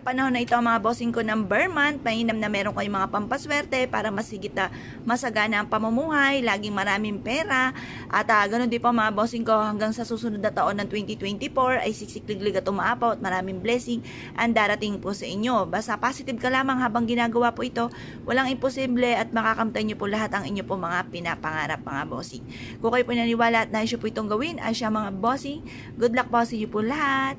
panahon na ito mga bossing ko ng Bear Month, mainam na meron kayong mga pampaswerte para masigit na masagana ang pamumuhay, laging maraming pera, at ganun din po mga bossing ko hanggang sa susunod na taon ng 2024 ay siksikliglig at umaapaw at maraming blessing ang darating po sa inyo. Basta positive ka lamang habang ginagawa po ito, walang imposible at makakamtan nyo po lahat ang inyo po mga pinapangarap mga bossing. Kung kayo po naniwala at nais po itong gawin, ay siya mga bossing, good luck po sa inyo po lahat.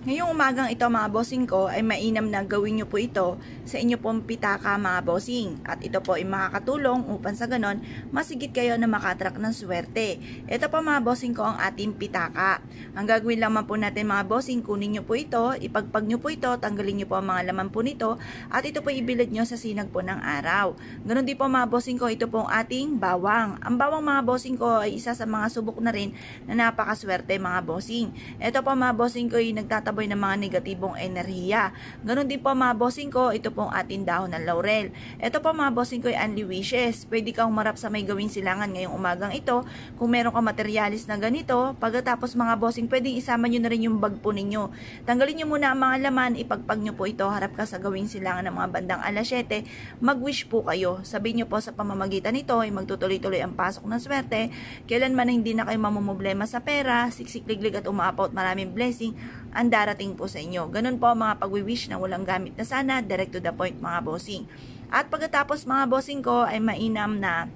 Ngayong umagang ito mga bossing ko ay mainam na gawin nyo po ito sa inyo pong pitaka mga bossing. At ito po ay makakatulong upang sa ganon masigit kayo na makatrak ng swerte. Ito po mga bossing ko ang ating pitaka. Ang gagawin lamang po natin mga bossing, kunin nyo po ito, ipagpag nyo po ito, tanggalin nyo po ang mga laman po nito at ito po ibilad nyo sa sinag po ng araw. Ganon din po mga bossing ko, ito po ang ating bawang. Ang bawang mga bossing ko ay isa sa mga subok na rin na napakaswerte mga bossing. Ito po mga bossing ko ay nagtataboy ng mga negatibong enerhiya. Ganon din po mga bossing ko, ito pong ating dahon ng laurel. Ito po mga bossing ko ay only wishes. Pwede kang umarap sa may gawing silangan ngayong umagang ito. Kung meron kang materialis na ganito, pagkatapos mga bossing, pwedeng isama nyo na rin yung bag po ninyo. Tanggalin nyo muna ang mga laman, ipagpag nyo po ito, harap ka sa gawing silangan ng mga bandang alas 7, mag-wish po kayo. Sabihin nyo po sa pamamagitan nito ay magtutuloy-tuloy ang pasok ng swerte, kailanman na hindi na kayo mamumblema sa pera, siksikliglig at umaapaw at maraming blessing ang darating po sa inyo. Ganun po ang mga pag-wish na walang gamit na sana, direct to the point mga bossing. At pagkatapos mga bossing ko ay mainam na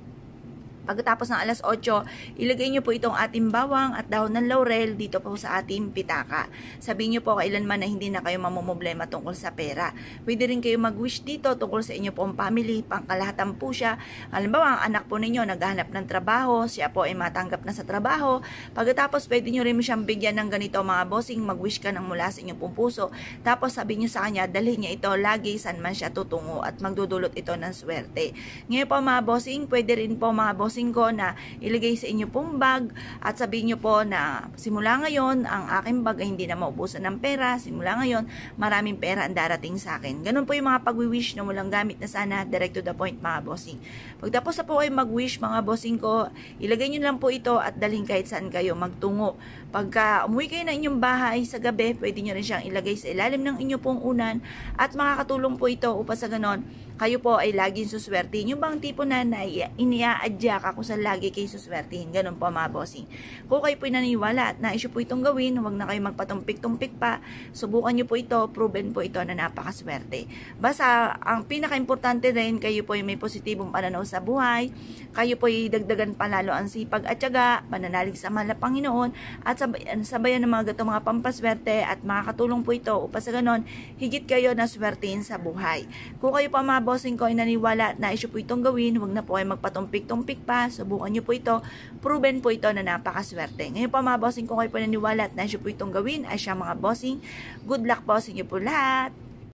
pagkatapos ng alas 8, ilagay nyo po itong ating bawang at dahon ng laurel dito po sa ating pitaka. Sabihin nyo po kailanman na hindi na kayo mamumblema tungkol sa pera. Pwede rin kayo mag-wish dito tungkol sa inyo pong family, pangkalahatan po siya. Halimbawa, ang anak po ninyo naghahanap ng trabaho, siya po ay matanggap na sa trabaho. Pagkatapos, pwede nyo rin siyang bigyan ng ganito mga bossing, mag-wish ka ng mula sa inyong pong puso. Tapos sabihin nyo sa kanya, dalhin niya ito lagi saan man siya tutungo at magdudulot ito ng swerte. Ngayon po mga bossing, pwede rin po mga bossing ko na ilagay sa inyo pong bag at sabihin nyo po na simula ngayon ang aking bag ay hindi na maubusan ng pera, simula ngayon maraming pera ang darating sa akin. Ganun po yung mga pag-wish na walang gamit na sana, direct to the point mga bossing. Pagtapos na po kayo mag-wish mga bossing ko, ilagay nyo lang po ito at dalhin kahit saan kayo magtungo. Pagka umuwi kayo ng inyong bahay sa gabi, pwede nyo rin siyang ilagay sa ilalim ng inyong pong unan at makakatulong po ito upang sa ganon kayo po ay laging suswertihin. Yung bang tipo na iniaadya ka kung saan lagi kayo suswertihin. Ganun po mga bossing. Kung kayo po naniniwala at na-issue po itong gawin, huwag na kayo magpatumpik-tumpik pa. Subukan nyo po ito, proven po ito na napakaswerte. Basta, ang pinaka-importante rin, kayo po ay may positibong pananaw sa buhay, kayo po ay dagdagan palalo ang sipag at tiyaga, pananalig sa mahal na Panginoon, at sabayan ng mga gatong mga pampaswerte at makakatulong po ito upang sa ganon, higit kayo na swertihin sa buhay. Kung kayo pa mga bossing ko ay naniwala na issue po itong gawin, huwag na po kayo magpatumpik-tumpik pa, subukan nyo po ito, proven po ito na napakaswerte. Ngayon po mga bossing, kung kayo po naniwala at na issue po itong gawin, ay siya mga bossing, good luck po sa inyo po lahat.